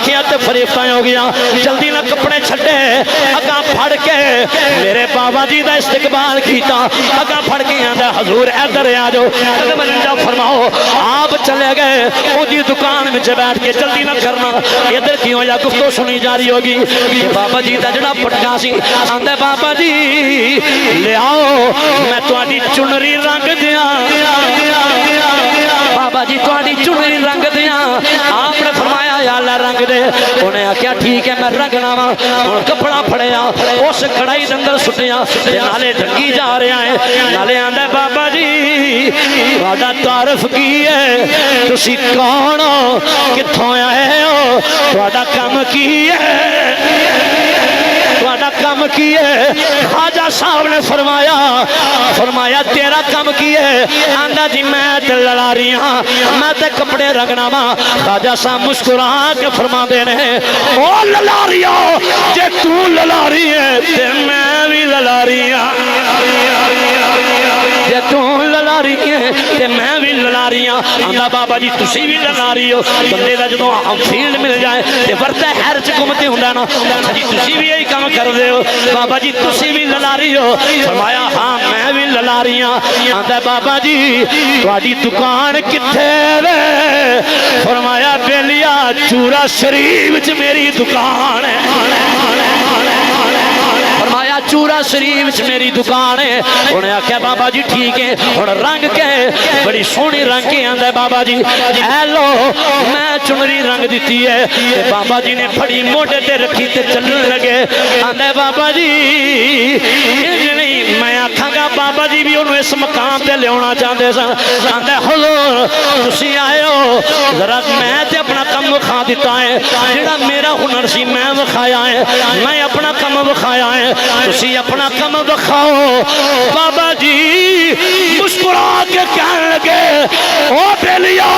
ویکھیا تے فریفتہ ہو گیا جلدی نہ کپڑے چھڈے اگاں پھڑ کے میرے بابا جی دا استقبال کیتا اگاں پھڑ کے آندا حضور ادھر آ جاؤ توجہ فرماؤ آپ چلے گئے اودی دکان وچ بیٹھ کے جلدی نہ کرنا ادھر کیوں یا گفتگو سنی جاری ہوگی بابا جی دا جڑا پٹکا سی آندا بابا جی لے آؤ میں تہاڈی چنری رنگ دیاں بابا جی تہاڈی چنری رنگ دیاں آپ نے فرمایا یا اللہ رنگ دے انہیں آخیا ٹھیک ہے میں رنگنا وا ہن کپڑا پھڑیا اس کڑائی دے اندر سٹیا نالے ڈھنگی جا رہا ہے نالے آندا بابا جی تہاڈا تعارف کی ہے تسی کون ہو کتھوں آئے ہو تہاڈا کم کی ہے تہاڈا کم کی ہے خواجہ صاحب نے فرمایا تیرا کم کی ہے آندا جی میں تے لڑاری ہاں میں تے کپڑے رنگنا وا خواجہ صاحب مسکرا کے فرما دے نے او لڑاریو جے تو لڑاری ہے تے میں بھی لڑاری ہاں جے تو لڑاری ہے تے میں بھی لڑاری ہاں آندا بابا جی تسی بھی لڑاری ہو بندے دا جدوں فیلڈ مل جائے تے ورتے ہر چ گھومتے ہوندا نا جی تسی بھی یہی کام کر دے ہو بابا جی تسی بھی لڑاری ہو فرمایا ہاں میں بھی لڑاری ہاں آندا بابا جی تہاڈی دکان کتھے وے فرمایا بیلیا چورا شریف وچ میری دکان ہے فرمایا چورا شریف وچ میری دکان ہے انہیں آخیا بابا جی ٹھیک ہے ہن رنگ کے بڑی سونی رنگ کے آندا بابا جی اے لو میں چنری رنگ دیتی ہے بابا جی نے پھڑی موٹے تے رکھی تے چلن لگے آندا بابا جی نہیں میں آکھاں گا بابا جی بھی انہوں اس مقام تے لیاونا چاہندے سن آندا حضور تسی آئے ہو ذرا میں تے اپنا کم وکھا دیتا ہے جڑا میرا ہنر سی میں وکھایا ہے میں اپنا کم وکھایا ہے تسی اپنا کم وکھاؤ بابا جی مسکرا کے کہنے لگے او بیلیا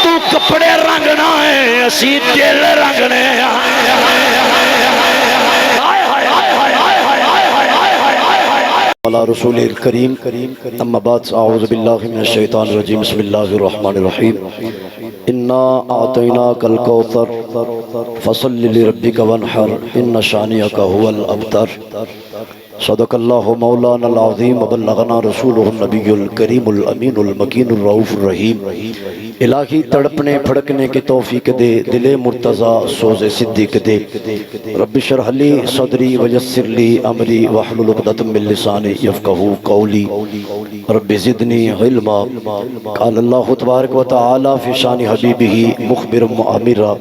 تو کپڑے رنگنا ہے اسی دل رنگنے على رسول الكريم اما بعد اعوذ بالله من الشيطان الرجيم بسم الله الرحمن الرحيم انا اعطيناك الكوثر فصل لربك وانحر ان شانئك هو الابتر صدق اللہ مولانا العظیم وبلغنا رسولہ النبی الکریم الامین المکین الرؤوف الرحیم الہی تڑپنے پھڑکنے کی توفیق دے دل مرتضی سوز صدیق دے رب اشرح لی صدری ویسر لی امری واحلل عقدۃ من لسانی یفقہوا قولی رب زدنی علما قال اللہ تبارک و تعالی فی شان حبیبہ مخبرا مؤمرا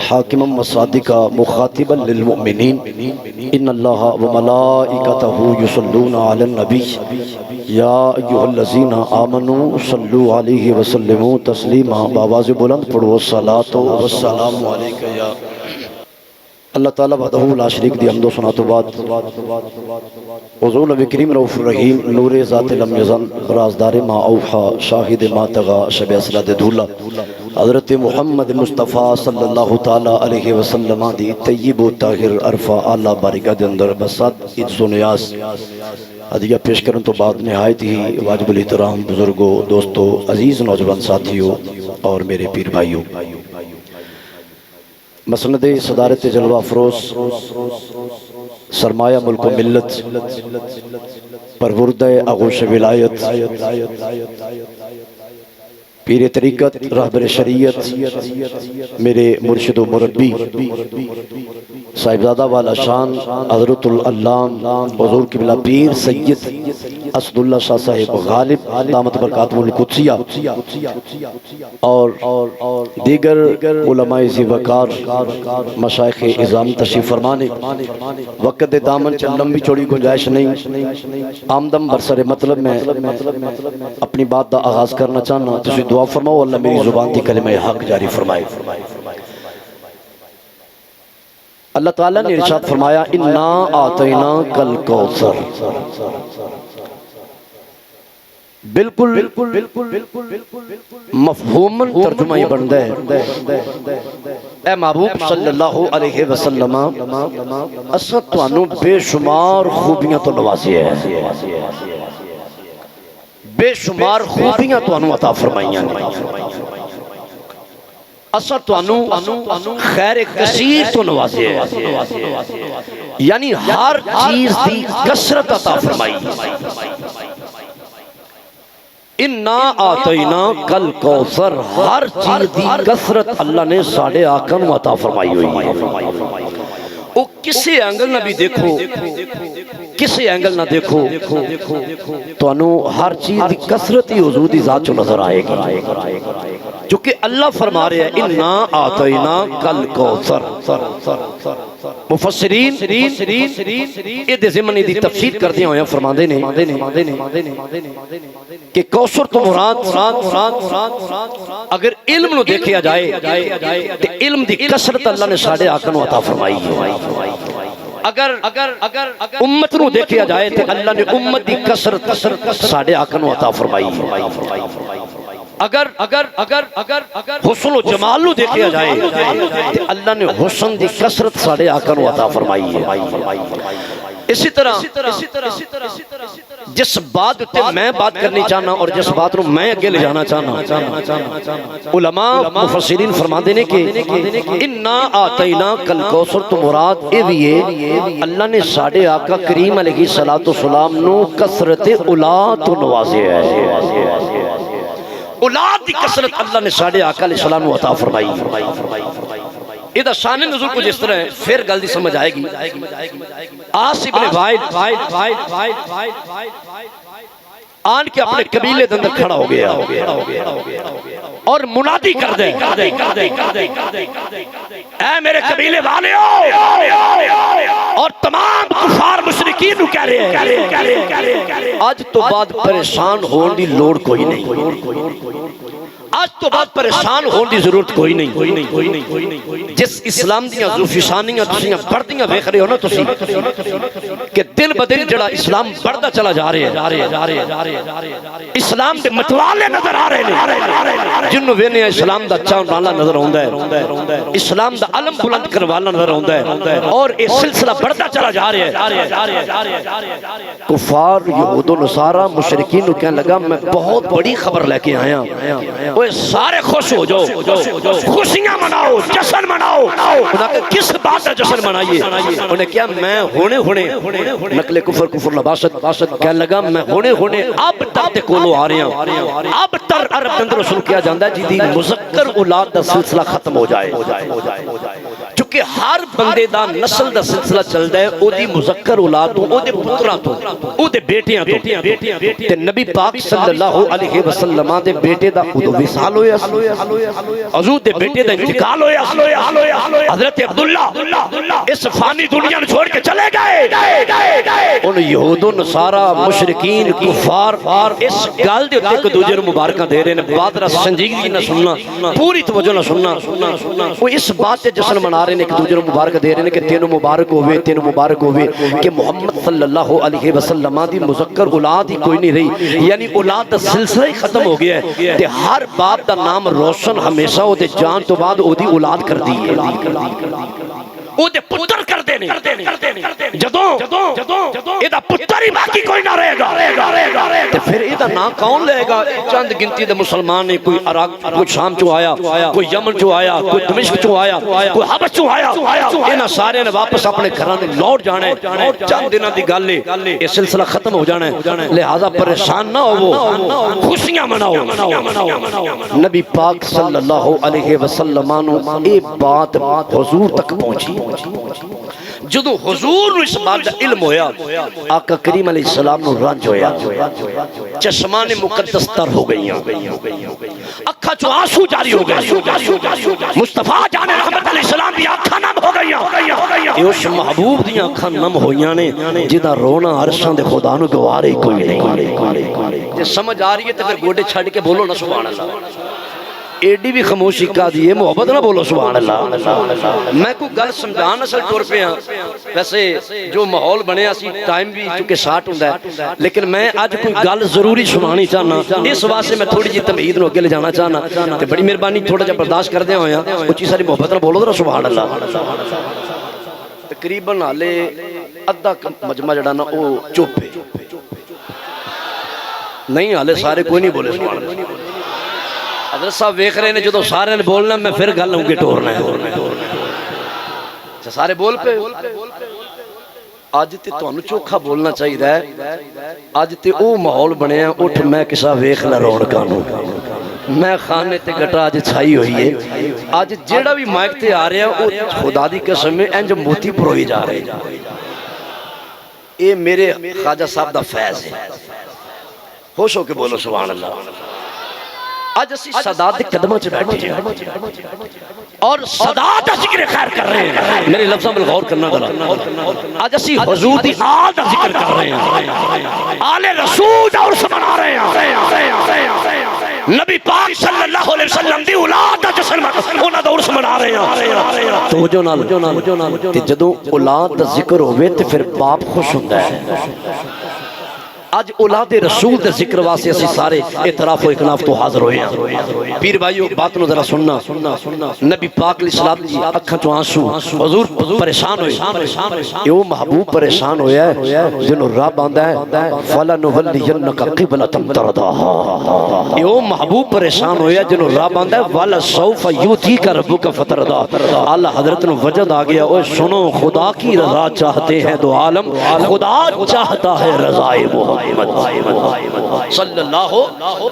حاکما وصادقا مخاطبا للمؤمنین ان اللہ وملائکتہ یصلون علی النبی یا ایہا الذین آمنوا صلوا علیہ وسلموا تسلیما بآواز بلند پڑھو الصلاۃ والسلام علیکہ یا اللہ تعالیٰ وحدہ لا شریک دی حمد و ثنا تو بعد حضور نبی کریم رؤوف الرحیم نور ذات لم یزن رازدار ما اوحا شاہد ما تغا شب اسراد دھولا حضرت محمد مصطفیٰ صلی اللہ تعالیٰ علیہ وسلم دی طیب و طاہر عرفہ آلہ بارکہ دے اندر بسات عز و نیاز عدیہ پیش کرن تو بعد نہایت ہی واجب الاحترام بزرگوں دوستوں عزیز نوجوان ساتھیوں اور میرے پیر بھائیوں مسند صدارت جلوہ افروز سرمایہ ملک و ملت پروردہ آغوش ولایت پیر طریقت رہبر شریعت میرے مرشد و مربی صاحبزادہ والا شان حضرت العلام حضور قبلہ پیر سید اسد اللہ شاہ صاحب غالب دامت برکاتہ القدسیہ اور دیگر علماء ذی وقار مشائخ اعظام تشریف فرمانے وقت دامن چند لمبی چوڑی گنجائش نہیں آمدم برسر مطلب میں اپنی بات دا آغاز کرنا چاہنا تسی دعا فرماؤ اللہ میری زبان تھی کلمہ حق جاری فرمائے اللہ تعالیٰ نے ارشاد فرمایا انا آتینا کل کوثر بالکل مفہوماً ترجمہ یہ بندہ ہے اے محبوب صلی اللہ علیہ وسلم اسد توانو بے شمار خوبیاں تو نوازی ہے بے شمار خوبیاں توانو عطا فرمائیاں اسا تانوں خیر کثیر تو نوازے ہے، یعنی ہر چیز دی کثرت عطا فرمائی۔ انا آتینا کل کوثر، ہر چیز دی کثرت اللہ نے ساڑھے آقا نو عطا فرمائی ہوئی ہے۔ او کسی اینگل نہ بھی دیکھو، کسی اینگل نہ دیکھو تو انو ہر چیز دی کثرت ہی حضور دی ذات چو نظر آئے گی، چونکہ اللہ فرما رہے ہیں انا آتینا کل کوثر۔ مفسرین یہ زمانی دی تفسیر کر دیا ہویا فرما دے نے کہ کوثر تو مراد اگر علم نو دیکھیا جائے تو علم دی کثرت اللہ نے ساڑھے آقا نو عطا فرمائی ہے۔ اگر امت نو دیکھیا جائے تو اللہ نے امت دی کثرت ساڑھے آقا نو عطا فرمائی ہے۔ اگر حسن و جمال نو دیکھیا جائے تو اللہ نے حسن دی کثرت ساڑھے آقا نو عطا فرمائی ہے۔ اسی طرح جس بات تے میں بات کرنی چاہنا اور جس بات نو میں اگے لے جانا چاہنا، علماء مفسرین فرما دینے کہ انا آتینا کل کوثر تو مراد اے بھی ہے اللہ نے ساڑھے آقا کریم علیہ السلام نو کثرت اولاد تو نوازے ہے۔ اولاد دی کثرت اللہ نے ساڑھے آقا علیہ السلام نو عطا فرمائی۔ ادھا شان نزول کو جس طرح ہے پھر گل دی سمجھ آئے گی۔ آس ابن وائل آن کے اپنے قبیلے دندر کھڑا ہو گیا اور منادی کر دے، اے میرے قبیلے والے اور تمام کفار مشرکین کہہ رہے ہیں آج تو بعد پریشان ہون دی لوڑ کوئی نہیں، آج تو بعد پریشان ہون دی ضرورت کوئی نہیں۔ جس اسلام دیاں ذوفشانیاں تسیاں بڑھدیاں ویکھ رہے ہو نا تسی کہ دن بدن جڑا اسلام بڑھدا چلا جا رہے ہیں، اسلام دے متوالے نظر آ رہے ہیں، جنہوں وینے اسلام دا چاہن والا نظر ہوندا ہے، اسلام دا علم بلند کرنے والا نظر ہوندا ہے، اور یہ سلسلہ بڑھدا چلا جا رہا ہے۔ کفار یہود و نصارہ مشرکین نو کہنے لگا میں بہت بڑی خبر لے کے آیا، وہ سارے خوش ہو جاؤ، خوشیاں مناؤ، جشن مناؤ۔ انہوں نے کس بات کا جشن منائیے؟ انہوں نے کیا میں ہونے نقل کفر لباست کہنے لگا میں ہونے اب تک تے کولو آ رہے ہیں، اب تر عرب اندر رسول کیا جاندہ ہے جی مذکر اولاد دا سلسلہ ختم ہو جائے، چونکہ ہر بندے دا نسل دا سلسلہ چل دے او دی مذکر اولاد تو او دے پتران تو او دے بیٹیاں تو تے نبی پاک صلی اللہ علیہ وسلم دے بیٹے دا ادو وصال ہویا، حضور دے بیٹے دا انتقال ہویا، حضرت عبداللہ اس فانی دنیا نے چھوڑ کے چلے گئے۔ ان یہود و نصارہ مشرکین کفار اس گل دے ایک دوجے نو مبارکاں دے رہے ہیں، بات را سنجیدگی نہ سننا، پوری توجہ نہ سننا، وہ اس بات تے جشن منا رہے ہیں ایک دوجے نو مبارک دے رہے ہیں کہ تینوں مبارک ہوئے کہ محمد صلی اللہ علیہ وسلم دی مذکر اولاد ہی کوئی نہیں رہی، یعنی اولاد دا سلسلہ ہی ختم ہو گیا ہے، تے ہر باپ دا نام روشن ہمیشہ او دے جان تو بعد او دی اولاد کر دی ہے، او دے پتر کر دینے جدوں ایدہ پتر ہی باقی کوئی نہ رہے گا، تے پھر ایدہ نا کون لے گا؟ چند گنتی دے مسلمان نے، کوئی عراق، کوئی شام چو آیا، کوئی یمن چو آیا، کوئی دمشق چو آیا، کوئی حبش چو آیا، اینا سارے نے واپس اپنے گھرانے لوٹ جانے، چند دنوں دی گل ہے یہ سلسلہ ختم ہو جانے، لہذا پریشان نہ ہو، خوشیاں مناؤ۔ نبی پاک صلی اللہ علیہ وسلم اے بات حضور تک پہنچی، جدو حضور نو اس بات دا علم ہویا، آقا کریم علیہ السلام نو رنج ہویا، چشمان مقدس تر ہو گئی، اکھا چو آنسو جاری ہو گئی، مصطفیٰ جان رحمت علیہ السلام دی اکھا نم ہو گئی، اس محبوب دی اکھا نم ہوئیاں نے جدہ رونا عرشان دے خدا نو گوارے کوئی نہیں۔ سمجھ آ رہی ہے تو پھر گوڑے چھڑ کے بولو نا سبحان اللہ، ایڈی بھی خاموشی کا دیئے محبت نہ بولو سبحان اللہ۔ میں کوئی گل سمجھان اصل طور پہ ہاں، ویسے جو ماحول بنے اسی ٹائم بھی چونکہ ساٹھ ہوں ہے، لیکن میں آج کوئی گل ضروری سنانی چاہنا، اس واسطے میں تھوڑی جی تمہید نو اگے لے جانا چاہنا، تے بڑی مہربانی تھوڑا جا برداشت کر دے ہویا، اچھی ساری محبت نہ بولو ذرا سبحان اللہ۔ تقریباً حالے ادھا مجمع جڑا نا او چپ ہے، نہیں حالے سارے کوئی نہیں بولے سبحان اللہ۔ حضرت صاحب ویکھ رہے نے جدو سارے نے بولنا میں پھر گل ہوں گے ٹورنا ہے سارے بول پہ آج تے تانوں چوکھا بولنا چاہیے ہے آج تے او ماحول بنیا اٹھ میں کسا ویکھ لا رونقاں نوں میں خانے تے گٹا آج چھائی ہوئی ہے آج جیڑا بھی مائک تے آ رہا ہے او خدا دی قسم میں انج موتی پروئی جا رہے اے میرے خواجہ صاحب دا فیض ہے خوش ہو کے بولو سبحان اللہ آج اسی سادات دے قدمہ چ بیٹھے ہیں اور سادات دا ذکر خیر کر رہے ہیں میرے لفظوں میں غور کرنا گلا آج اسی حضور دی آل دا ذکر کر رہے ہیں آل رسول دا عرس منا رہے ہیں نبی پاک صلی اللہ علیہ وسلم دی اولاد دا جشن انہاں دا عرس منا رہے ہیں تو جو نال تے جدوں اولاد دا ذکر ہوے تے پھر باپ خوش ہوندا ہے آج اولاد رسول دے ذکر واسطے اسی سارے اعتراف و اکناف تو حاضر ہوئے ہیں پیر بھائیو بات نو ذرا سننا نبی پاک علیہ السلام دی اکھاں چوں آنسو حضور پریشان ہوئے یہ محبوب پریشان ہویا ہے جنوں رب آندا ہے فَلَنُوَلِّيَنَّكَ قِبْلَةً تَرْضَاهَا یہ محبوب پریشان ہویا ہے جنوں رب آندا ہے وَلَسَوْفَ يُؤْتِيكَ رَبُّكَ فَتَرْضَىٰ اللہ حضرت نو وجد آ گیا اوے سنو خدا کی رضا چاہتے ہیں دو عالم خدا چاہتا ہے رضائے محمد صلی اللہ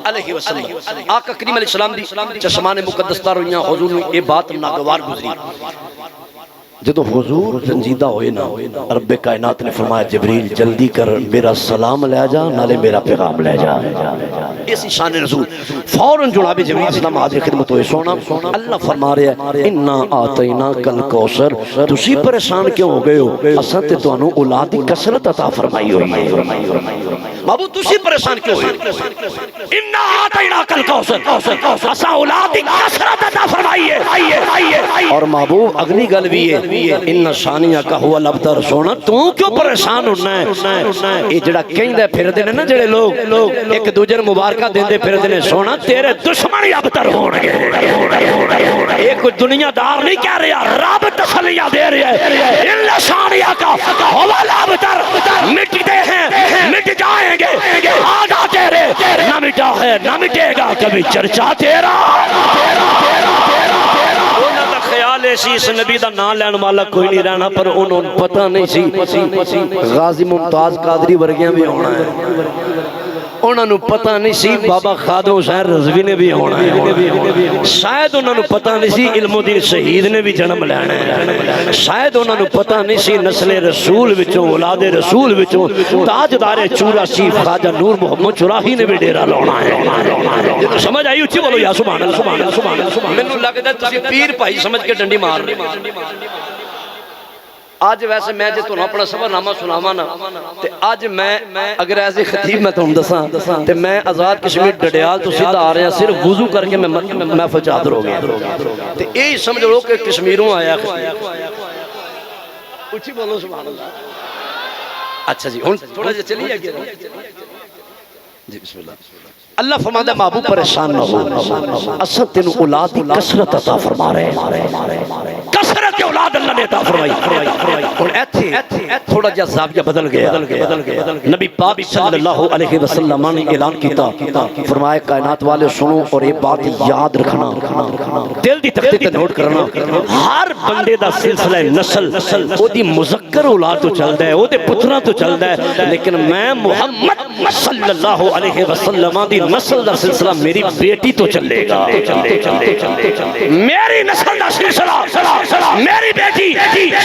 علیہ وسلم آقا کریم علیہ السلام دی چشمان مقدس دار ہوئیاں حضور نے یہ بات ناگوار گزری جدو حضور رنجیدہ ہوئے نا رب کائنات نے فرمایا جبریل جلدی کر میرا سلام لے جا نالے میرا پیغام لے جا اسی شان رسول فوراں جناب جبریل اسلام حاضر خدمت ہوئے سونا اللہ فرما رہا ہے انا آتینا کل کوثر تسی پریشان کیوں ہو گئے ہو اساں تے تانوں اولاد دی کثرت عطا فرمائی ہوئی ہے بابو تسی پریشان کیوں ہوئے انا آتینا کل کوثر اساں اولاد دی کثرت عطا فرمائی ہے اور محبوب اگلی گل بھی ہے ان شانیہ کا ہوا لبتر سونا تو کیوں پریشان ہونا ہے یہ جڑا کہندے پھردے نے نا جڑے لوگ ایک دوجے نوں مبارکاں دیندے پھردے نے سونا تیرے دشمن ابتر ہون گے ایک کوئی دنیا دار نہیں کہہ رہا رب تسلیاں دے رہا ہے ان شانیہ کا ہوا لبتر مٹتے ہیں مٹ جائیں گے آدھا تیرے نہ مٹا ہے نہ مٹے گا کبھی چرچا تیرا خیال ایسی اس نبی دا نام لین والا کوئی نہیں رہنا پر انہوں نے پتہ نہیں سی غازی ممتاز قادری ورگیاں بھی ہونا ہے انہوں نے پتہ نہیں سی بابا خادم حسین رضوی نے بھی ہونا ہے شاید انہوں نے پتہ نہیں سی علم الدین شہید نے بھی جنم لینا ہے شاید انہوں نے پتہ نہیں سی نسل رسول وچوں اولاد رسول وچوں تاجدار چورا شیف خواجہ نور محمد چراہی نے بھی ڈیرہ لانا ہے سمجھ آئی اچھی بولو یا سبحان اللہ سبحان اللہ سبحان اللہ میں نے لگتا ہے تسی پیر بھائی سمجھ کے ڈنڈی مار رہے آج ویسے میں جے تو اپنا سفر نامہ سناواں نا تے آج میں اگر ایسے خطیب میں تم دساں تے میں آزاد کشمیر ڈڈیال تو سیدھا آ رہا ہیں صرف وضو کر کے میں محفل چادر ہو گیا تے یہی سمجھ لو کہ کشمیروں آیا اچھی بولو سبحان اللہ اچھا جی ہن تھوڑا جے چلی ہے جی بسم اللہ اللہ فرماتا ہے محبوب پریشان نہ ہو اسد تینوں اولاد کی کثرت عطا فرما رہے ہیں کثرت اولاد اللہ نے عطا فرمائی اور ایتھے تھوڑا جا زاویہ بدل گیا نبی پاک صلی اللہ علیہ وسلم نے اعلان کیتا فرمایا کائنات والے سنو اور یہ بات یاد رکھنا دل دی تختی تے نوٹ کرنا ہر بندے دا سلسلہ نسل او دی مذکر اولاد تو چلدا ہے او دے پتراں تو چلدا ہے لیکن میں محمد صلی اللہ علیہ وسلم دی نسل دا سلسلہ میری بیٹی تو چلے گا میری نسل دا سلسلہ میری بیٹی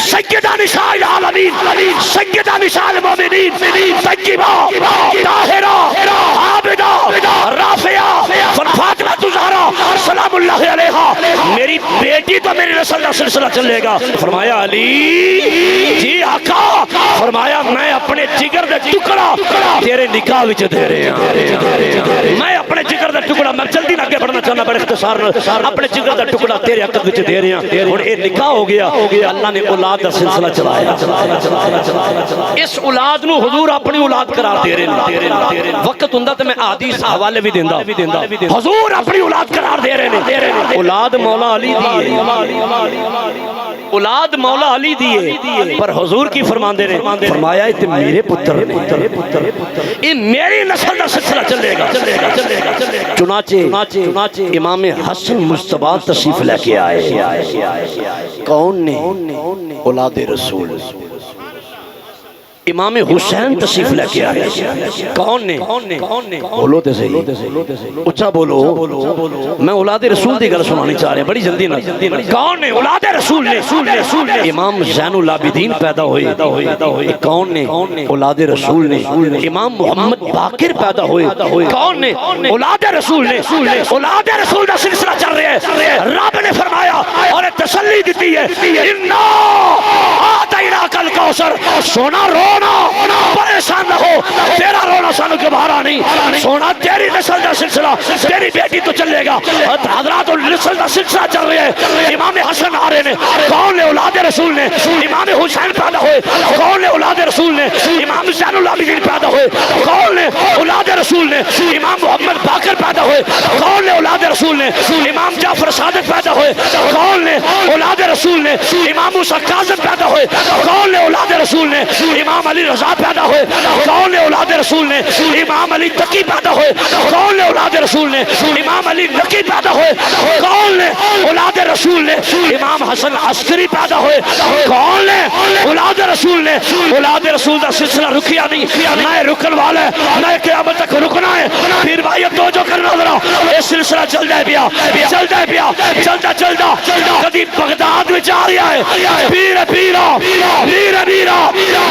سیدہ نساء العالمین سیدہ نساء المومنین طیبہ طاہرہ عابدہ رافعہ فاطمہ الزہرا سلام اللہ علیہا میری بیٹی تو میری نسل دا سلسلہ چلے گا فرمایا علی جی آقا فرمایا میں اپنے جگر دے ٹکڑا تیرے نکاح وچ دے رہے ہیں میں اپنے جگر دا ٹکڑا میں جلدی نہ آگے بڑھنا چاہنا بڑے اختصار اپنے جگر دا ٹکڑا تیرے عقد وچ دے رہے ہیں اور یہ نکاح ہو گیا اللہ نے اولاد دا سلسلہ چلایا اس اولاد نو حضور اپنی اولاد قرار دے رہے ہیں وقت ہوندا تے میں احادیث حوالے بھی دیندا حضور اپنی اولاد قرار دے رہے ہیں اولاد مولا علی دی ہے اولاد مولا علی دیے پر حضور کی فرماندے نے فرمایا یہ میرے پتر نے یہ میری نسل کا سلسلہ چلے گا چنانچہ امام حسن مجتبی تشریف لے کے آئے کون نے اولاد رسول امام حسین تشریف لے کے آئے کون نے بولو تے صحیح اچھا بولو میں اولاد رسول دی گل سنانی چاہ رہا بڑی جلدی نہ کون نے اولاد رسول نے امام زین العابدین پیدا ہوئے کون نے اولاد رسول نے امام محمد باقر پیدا ہوئے کون نے اولاد رسول نے اولاد رسول دا سلسلہ چل رہا ہے رب نے فرمایا اور تسلی دیتی ہے انا اعطیناک الکوثر سونا رونا پریشان نہ ہو تیرا رونا سانو کے بھارا نہیں سونا تیری نسل دا سلسلہ تیری بیٹی تو چلے گا حضرات نسل دا سلسلہ چل رہے ہیں امام حسن آ رہے نے کون نے اولاد رسول نے امام حسین پیدا ہوئے کون نے اولاد رسول نے امام زین العابدین پیدا ہوئے کون نے اولاد رسول نے امام محمد باقر پیدا ہوئے کون نے اولاد رسول نے امام جعفر صادق پیدا ہوئے کون نے اولاد رسول نے امام موسیٰ کاظم پیدا ہوئے کون نے اولاد رسول نے امام علی رضا پیدا ہوئے کون نے اولاد رسول نے امام علی تقی پیدا ہوئے کون نے اولاد رسول نے امام علی نقی پیدا ہوئے کون نے اولاد رسول نے امام حسن عسکری پیدا ہوئے کون نے اولاد رسول نے اولاد رسول دا سلسلہ رکیا نہیں نہ رکن والا ہے نہ قیامت تک رکنا ہے پھر بھائی توجہ کرنا ذرا یہ سلسلہ چل جائے پیا چلتا کبھی بغداد میں جا رہا ہے پیرا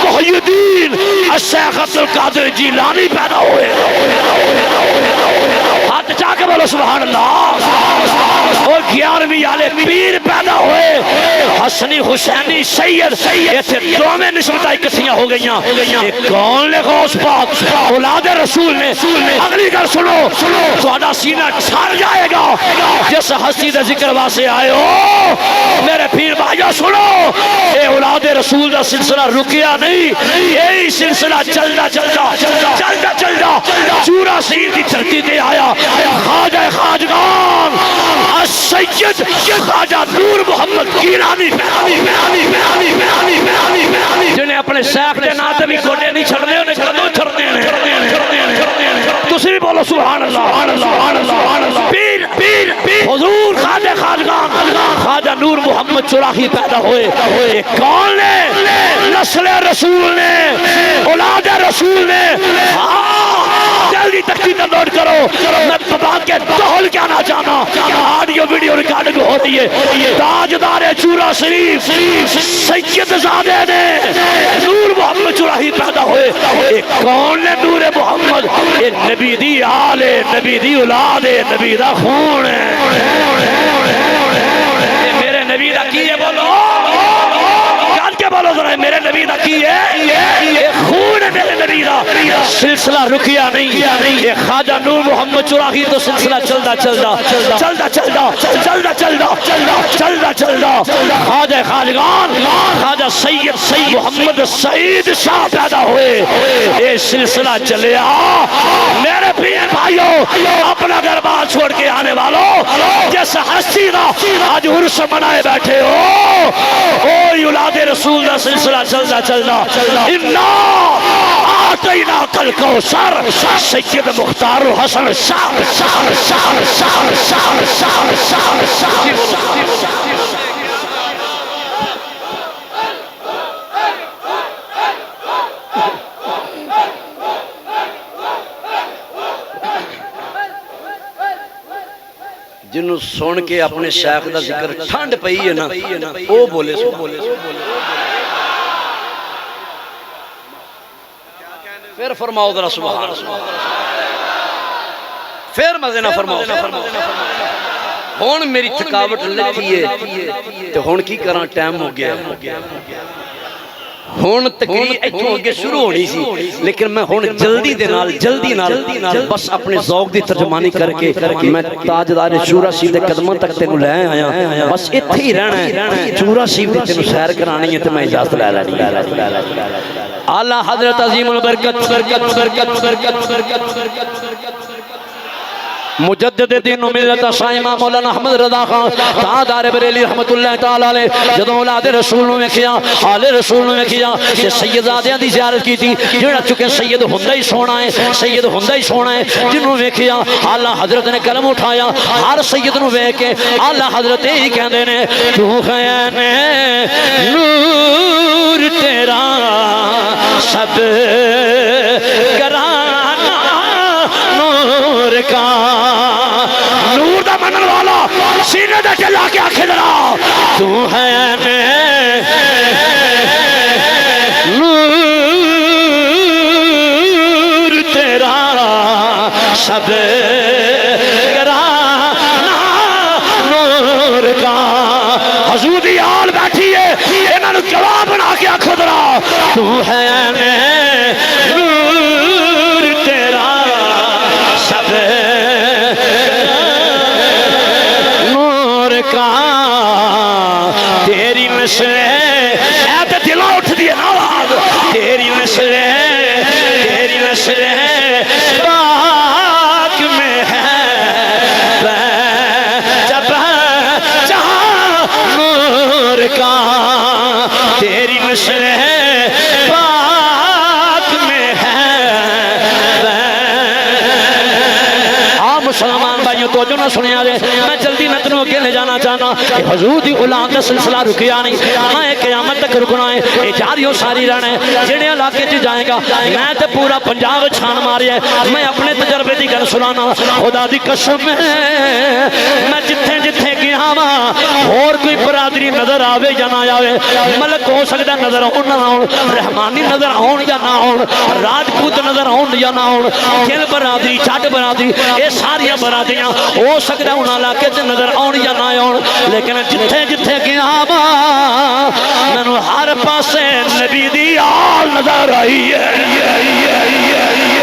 محی الدین الشیخ عبد القادر جیلانی پیدا ہوئے ہاتھ چاہ کے بولو سبحان اللہ اور 11ویں والے پیر پیدا ہوئے حسنی حسینی سید ایسے دو میں نسبتیں کسیاں ہو گئیاں کون لے غوث پاک اولاد رسول نے اگلی گل سنو تھوڑا سینہ چھار جائے گا جس ہستی دے ذکر واسے آئے ہو میرے پیر بھائیو سنو اے اولاد رسول دا سلسلہ رکیا نہیں یہی سلسلہ چلتا چورا سیر کی دھرتی دے آیا خواجہ خواجگان السید خواجہ نور محمد گیلانی جنہیں اپنے شیخ کے ناتے بھی گھوڑے نہیں چھڑنے انہیں کدوں چھڑنے تسی بھی بولو سبحان اللہ پیر حضور خواجہ خواجگان خواجہ نور محمد چراغی پیدا ہوئے کون نے نسل رسول نے اولاد رسول نے جلدی تکتی کا نوٹ کرو میں بابا کے دہل کیا نہ جانا آڈیو ویڈیو ریکارڈنگ ہوتی ہے تاجدار چورا شریف سید زادے نے نور محمد چراہی پیدا ہوئے کون نے نور محمد یہ نبی دی آل نبی دی اولاد نبی دا خون میرے نبی دا کی ہے بولو بولو ذرا میرے نبی دا کی ہے یہ خون ہے میرے نبی دا سلسلہ رکیا نہیں یہ خواجہ نور محمد چراغی تو سلسلہ چلتا خواجہ خواجگان خواجہ سید محمد سعید شاہ پیدا ہوئے یہ سلسلہ چلیا میرے پیر بھائیو اپنا گھر بار چھوڑ کے آنے والوں جس ہستی دا آج عرس منائے بیٹھے ہو اوہ اولاد رسول دا سلسلہ چلتا انا اعطیناک الکوثر سید مختار حسن جنہوں سن کے اپنے شیخ دا ذکر ٹھنڈ پئی ہے نا او بولے سو پھر فرماؤ ذرا سبحان اللہ پھر مزے نہ فرماؤ ہون میری تھکاوٹ لتھی ہے تو ہون کی کراں ٹائم ہو گیا ہون تقریر ایتھوں اگے شروع ہونی سی لیکن میں ہون جلدی نال بس اپنے ذوق دی ترجمانی کر کے میں تاجدار چورا شریف دے قدموں تک تینوں لے آیا بس ایتھے ہی رہنا ہے چورا شریف دی تینوں سیر کرانی ہے تے میں اجازت لے لینی اعلیٰ حضرت عظیم البرکت مجدد دین و ملت شاہ امام مولانا احمد رضا خان تاجدار بریلی رحمت اللہ تعالی علیہ جدوں اولاد رسول نے ویکھیا آل رسول نے ویکھیا کہ سیدزادیاں دی زیارت کیتی جڑا چکے سید ہوندا ہی سونا ہے سید ہوندا ہی سونا ہے جنوں ویکھیا اعلی حضرت نے قلم اٹھایا ہر سید نو ویکھ کے اعلی حضرت ہی کہندے نے تو ہے نور تیرا سب کرانا نور کا نور دا منن والا سینے دے چلا کے آکھے ذرا تو ہے نور تیرا سب کرانا نور کا حضور دی آل بیٹھی ہے انہاں نوں جواب بنا کے آکھو ذرا تو ہے نور تیرا سب نور کا تیری نسل اے تے دلوں اٹھ دی آواز تیری نسل پاک میں ہے جب جہاں نور کا تیری نسل پاک میں ہے مسلمان بھائیوں توجہ نہ سنیا جائے میں جلدی میں تنوں کے لے جانا چاہنا کہ حضور دی اولاد کا سلسلہ رکیا نہیں میں قیامت تک رکنا ہے یہ جاریوں ساری رہنا ہے جڑے علاقے چ جائے گا میں تے پورا پنجاب چھان ماری ہے میں اپنے تجربے دی گل سنانا خدا دی قسم ہے میں جتھے جتھے گیا وا اور کوئی برادری نظر آوے یا نہ آوے ملک ہو سکتا نظر آن نہ آن رحمانی نظر آن یا نہ آن راجپوت نظر آن یا نہ آن گل برادری چٹ برادری یہ ساری برادریاں ہو سکتا انہاں علاقے چ نظر آن یا نہ آن لیکن جتھے جتھے گیا وا مینوں ہر پاسے نبی دی آل نظر آئی ہے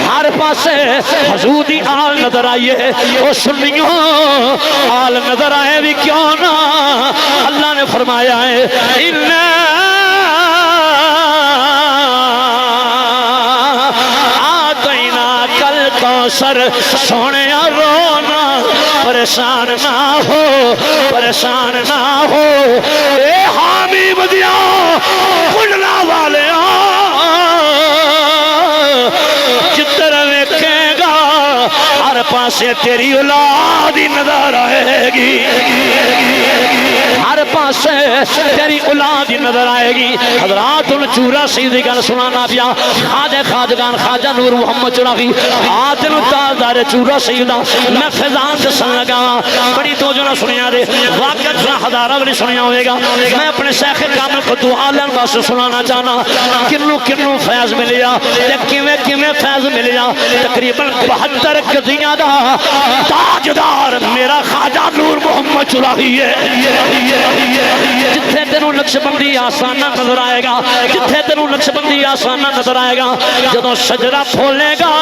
ہر پاسے حضور دی آل نظر آئی ہے او سنیوں آل نظر آئے بھی کیوں نہ اللہ نے فرمایا ہے کوثر سونے رونا پریشان نہ ہو اے حامی بدیاں کھلنا والے جتر ویکھے گا ہر پاسے تیری اولاد ہی نظر آئے گی ہر پاسے تیری اولاد ہی نظر آئے گی حضرات ان چورا سی دی گل سنانا پیا خواجہ خواجگان خواجہ نور محمد چراغی آتن تاجدار چورا سی دا میں فیضان دسن لگا بڑی توجہ نہ سنیا دے واقعات سنا ہزارہ ولی سنیا ہوئے گا میں اپنے شیخ کامل کو دعالین باسے سنانا چاہنا کنو فیض ملیا کیویں فیض ملیا تقریباً 72 قضیاں دا تاجدار میرا خواجہ نور محمد چراغی ہے جتھے تینوں نقش بندی آسانہ نظر آئے گا جتھے تینوں نقش بندی آسانہ نظر آئے گا جدوں شجرہ پھولے گا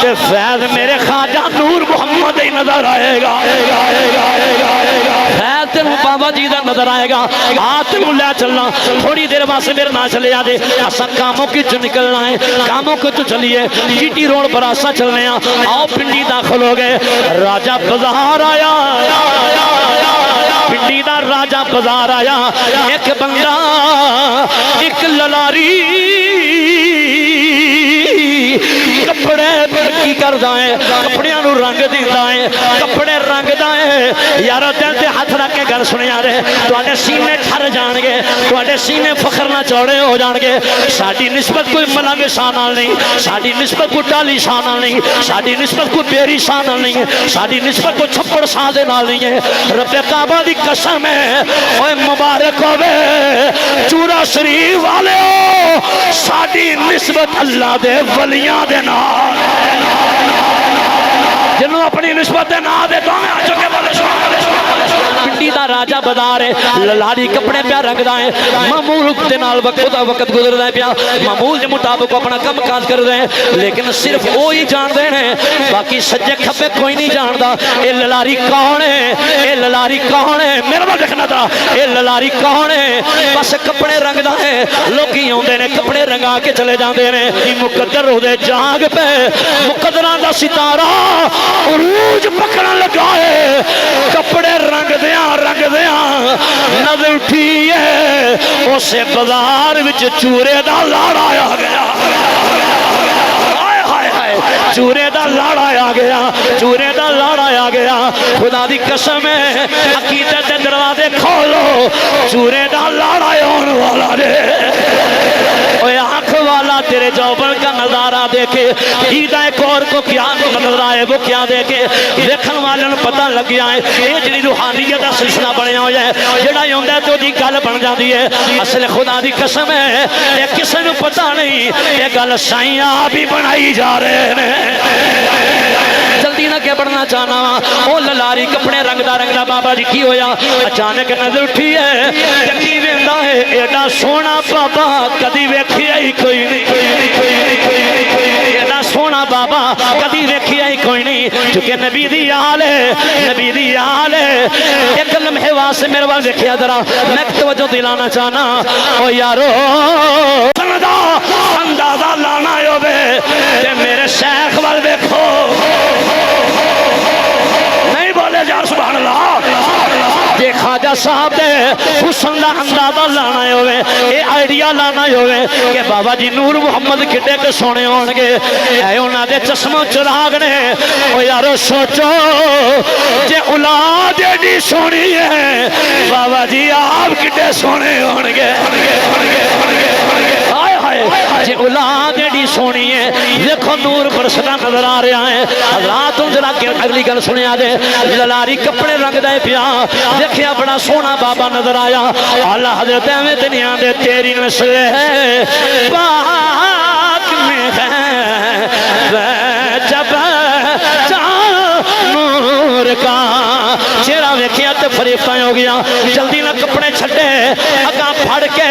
تے فیض میرے خواجہ نور محمد ہی نظر آئے گا فیض تینوں بابا جی دا نظر آئے گا تینوں لے چلنا تھوڑی دیر واسطے میرے نہ چلے آ دے اسا کاموں کی جو نکلنا ہے کاموں کو تو چلیے جیٹی روڈ پر آسا چلنے آؤ پنڈی داخل ہو گئے راجہ بازار آیا پنڈی دا راجہ بازار آیا ایک بندہ ایک للاری کپڑے کی کر دائیں کپڑیاں نو رنگ دی دائیں کپڑے رنگ دائیں یارو دل تے ہاتھ رکھ کے گل سنے آ رہے تو آنے سینے ٹھر جان گے تو آنے سینے فخر نہ چوڑے ہو جان گے ساڑی نسبت کوئی ملنگ شانال نہیں ساڑی نسبت کوئی ٹالی شانال نہیں ساڑی نسبت کوئی بیری شانال نہیں ساڑی نسبت کوئی چھپڑ سازے نال نہیں ہے رب کعبہ دی قسم ہے اوہ مبارک ہوئے چورا شریف والے ہو ساڑی نسبت اللہ دے ولیاں دے نال جنہوں اپنی نسبت دے نال دے تو میں آ چکے بولے منڈی دا راجا بازار ہے للاری کپڑے پیا رنگدا ہے معمول دے نال وقت دا وقت گزردا ہے پیا معمول دے مطابق اپنا کم کاج کر رہے ہیں لیکن صرف وہی جان دے ہیں باقی سجے کھبے کوئی نہیں جاندا اے للاری کون ہے اے للاری کون ہے میرا وا دیکھنا تھا اے للاری کون ہے بس کپڑے رنگدا ہے لوکی اوندے نے کپڑے رنگا کے چلے جاندے نے مقدر ہو دے جاگ پہ مقدراں دا ستارہ عروج پکڑن لگا ہے کپڑے رنگ دیاں نظر اٹھی ہے اسے بازار وچ چورے دا لاڑا آ گیا چورے دا لاڑا آ گیا چورے دا لاڑا آ گیا خدا دی قسم ہے عقیدت دے دروازے کھولو چورے دا لاڑا آن والا دے اوے آنکھ والا تیرے جوبن کا نظارہ دیکھے دیدہ ایک اور کو کیا نظر آئے وہ کیا دیکھے دیکھن والے پتہ لگ گیا ہے یہ جنی روحانیت دا سلسلہ بنیا ہو جائے جڑا ہوندا ہے تو دی گل بن جاندی ہے اصل خدا دی قسم ہے یہ کسے نوں پتہ نہیں یہ گل سائیں آپ ہی بنائی جا رہے ہیں جلدی نہ کہ پڑھنا چاہنا او للاری کپڑے رنگدا بابا جی کی ہویا اچانک نظر اٹھی ہے کی ویندا ہے ایڈا سونا بابا کدی ویکھیا ہی کوئی نہیں ایڈا سونا بابا کدی ویکھیا ہی کوئی نہیں چونکہ نبی دی آل ہے ایک لمحے واسطے میرے وال ویکھیا ذرا میں توجہ دلانا چاہنا او یارو اندازہ لانا ہوے تے میرے شیخ وال ویکھو نہیں بولے جا سبحان اللہ جے خواجہ صاحب دے حسن دا اندازہ لانا ہوئے اے آئیڈیا لانا ہوئے کہ بابا جی نور محمد کڈے کے سونے ہونگے اے انہاں دے چشموں چراغ نے او یارو سوچو جے اولاد ایڈی سونی ہے بابا جی آپ کڈے سونے ہونگے جے اولاد ایڈی سونی ہے دیکھو نور برستا نظر آ رہا ہے حضرات ان ذرا اگلی گل سنیا دے للاری کپڑے رنگ دے پیا دیکھیا بڑا سونا بابا نظر آیا اللہ حضرت میں دنیا دے تیری نسل ہے پاک میں ہے جب نور کا چہرہ ویکھیا تے فریفتہ ہو گیا جلدی نہ کپڑے چھٹے اگا پھڑ کے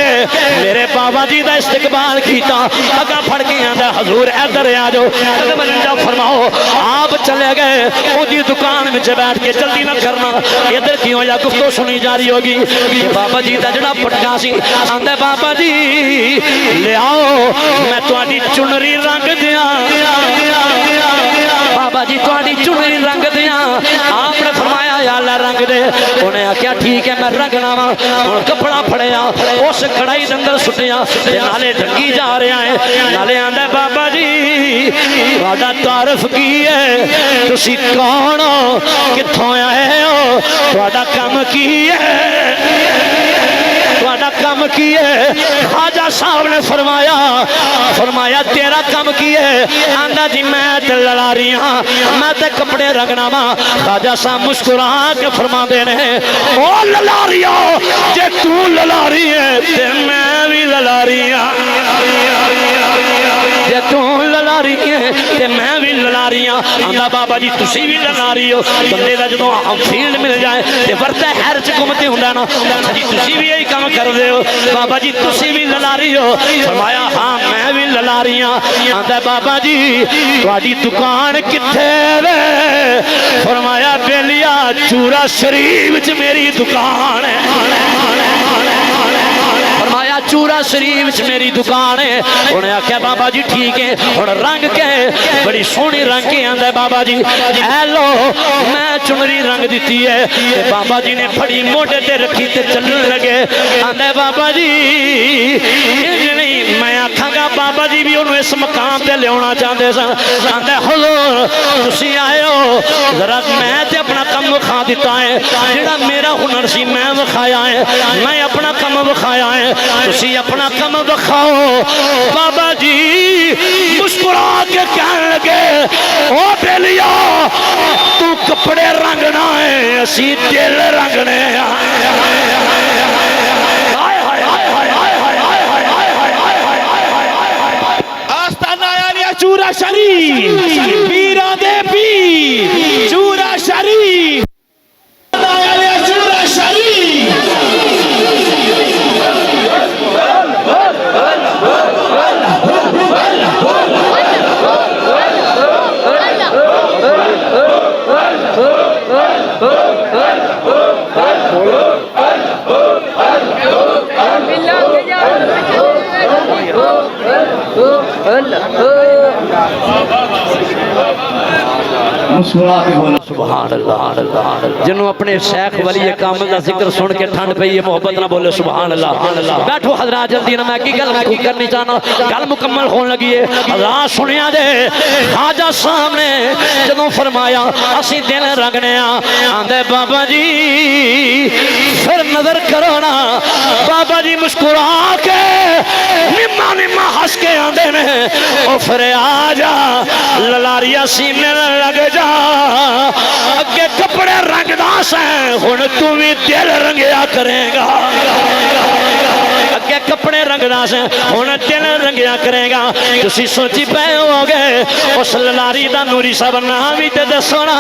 میرے بابا جی دا استقبال کیتا اگا پھڑ کے آندا حضور ادھر آ جاؤ قدم رنجا فرماؤ آپ چلے گئے او دی دکان وچ بیٹھ کے جلدی نہ کرنا ادھر کیوں یا گفتگو سنی جا رہی ہوگی کہ بابا جی دا جڑا پٹکا سی آندا بابا جی لے آؤ میں تہاڈی چنری رنگ دیاں بابا جی تہاڈی چنری رنگ دیاں آپ نے فرمایا یا اللہ رنگ دے انہیں کیا ٹھیک ہے میں رنگنا وا ہن کپڑا پھڑیا اس کڑائی دے اندر سٹیا تے نالے ڈھنگی جا رہا ہے نالے آندا بابا جی تہاڈا تعارف کی ہے تسی کون ہو کتھوں آئے ہو تہاڈا کم کی ہے تہاڈا کم کی ہے خواجہ صاحب نے فرمایا تیرا کم کی ہے آندا جی میں تے للاری ہاں میں تے کپڑے رنگنا وا خواجہ صاحب مسکرا کے فرما دے نے او للاریو جے تو للاری ہے تے میں بھی للاری ہاں جے تو للاری ہے تے میں بھی للاری ہاں آندا بابا جی تسی بھی للاری ہو بندے دا جدوں فیلڈ مل جائے تے ورتے ہر چ گھومتے ہوندا نا جی تسی بھی یہی کام کر دے ہو بابا جی تسی بھی للاری ہو فرمایا ہاں میں بھی للاری ہاں آندا بابا جی تہاڈی دکان کتھے وے فرمایا بیلیا چورا شریف وچ میری دکان ہے فرمایا چورا شریف وچ میری دکان ہے انہیں آکھیا بابا جی ٹھیک ہے ہن رنگ کے بڑی سونی رنگ کے آندا بابا جی اے لو میں چنری رنگ دیتی ہے تے بابا جی نے بڑی موٹے تے رکھی تے چلن لگے آندا بابا جی نہیں میں آکھاں گا بابا جی بھی انہوں اس مقام تے لیاونا چاہندے سن آندا حضور تسی آئے ہو ذرا میں تے اپنا کم وکھا دیتا ہے جڑا میرا ہنر سی میں وکھایا ہے میں اپنا کم وکھایا ہے تسی اپنا کم وکھاؤ بابا جی مسکرا کے کہنے لگے او بیلیا تو کپڑے رنگنا ہے اسی دل رنگنے چورا شریف پیران دے پیر چورا شریف چورا شریف مسکرا کے بولو سبحان اللہ جنہوں اپنے شیخ ولی کامل دا ذکر سن کے ٹھنڈ پئی ہے محبت نہ بولے سبحان اللہ بیٹھو حضرات جلدی نہ میں کی گل میں کرنی چاہنا گل مکمل ہون لگی ہے حضرات سنیا دے خواجہ صاحب نے جدوں فرمایا اسی دل رنگنے آندے بابا جی پھر نظر کرو نا بابا جی مسکرا کے نما نما ہس کے آندے نے او پھر آ جا للاریا سینے لگ جا اگے کپڑے رنگ داس ہیں ہن تو بھی دل رنگیا کرے گا اگے کپڑے رنگ داس ہیں ہن دل رنگیا کرے گا تسی سوچی پے ہو گئے اس للاری دا نوری صاحب نام بھی تے دسو نا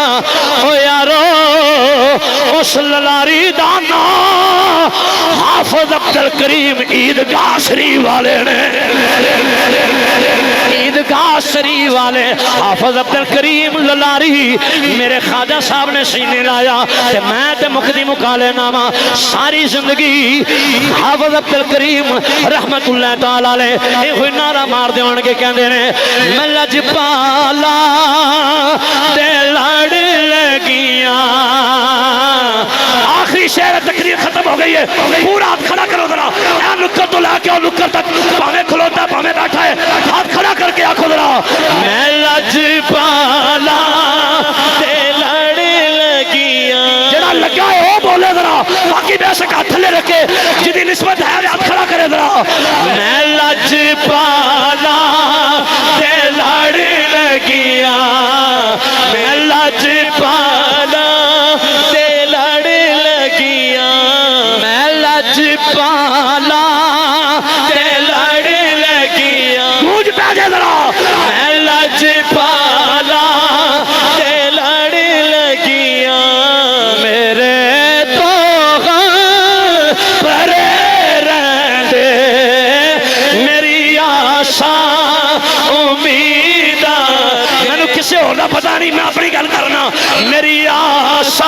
او یارو اس للاری دا نام حافظ عبد الکریم عیدگاہ شریف والے نے عیدگاہ شریف والے حافظ عبد الکریم للاری میرے خواجہ صاحب نے سینے لایا کہ میں تے مقدی مکالے نامہ ساری زندگی حافظ عبد الکریم رحمت اللہ تعالیٰ علیہ اے ہوئی نعرہ مار دے ہونے کے کہندے نے میں لجپالا تے لڑ لگیاں آخری شعر تقریر ختم ہو گئی ہے پورا ہاتھ کھڑا کرو ذرا اے نکر تو لا کے اور نکر تک پاویں کھلوتا ہے پاویں بیٹھا ہے ہاتھ کھڑا کر کے آنکھو ذرا میں لجپالا تے لڑ لگیاں جڑا لگا ہے وہ بولے ذرا باقی بے شک ہاتھ تھلے رکھے جدی نسبت ہے ہاتھ کھڑا کرے ذرا میں لجپالا تے لڑ لگیاں میں لجپالا تے لڑ لگیاں میں لجپالا تے لڑ لگیاں گونج پہ جائے ذرا میں لجپالا تے لڑ لگیاں میرے تو غم پرے رہندے میری آشا امیدہ میں نے کسی اور دا پتہ نہیں میں اپنی گل کرنا میری آشا